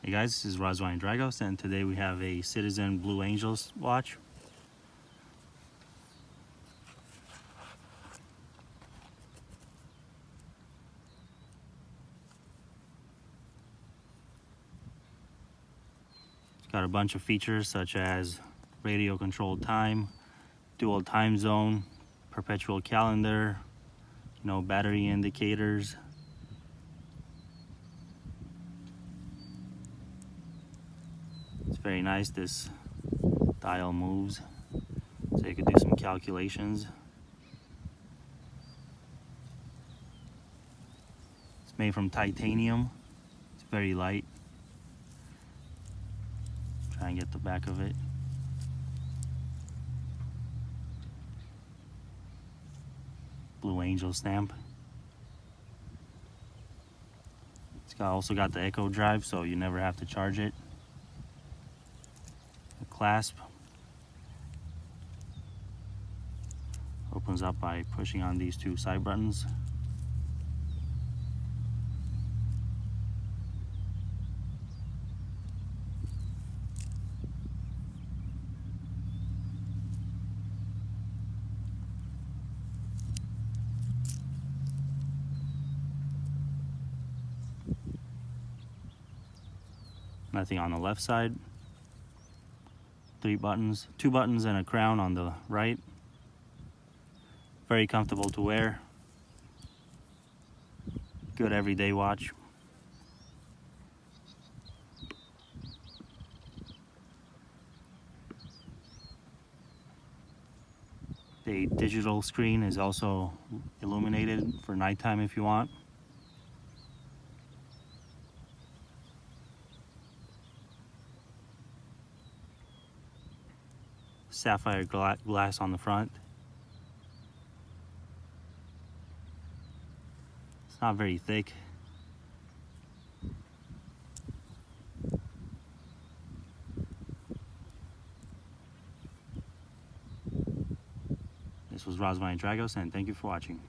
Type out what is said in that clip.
Hey guys, this is Razvan Dragos, and today we have a Citizen Blue Angels watch. It's got a bunch of features such as radio controlled time, dual time zone, perpetual calendar, battery indicators. It's very nice. This dial moves, so you could do some calculations. It's made from titanium. It's very light. Try and get the back of it. Blue Angel stamp. It's also got the Echo drive, so you never have to charge it. The clasp opens up by pushing on these two side buttons. Nothing on the left side. 3 buttons, 2 buttons and a crown on the right. Very comfortable to wear. Good everyday watch. The digital screen is also illuminated for nighttime if you want. Sapphire glass on the front. It's not very thick. This was Razvan Dragos, and thank you for watching.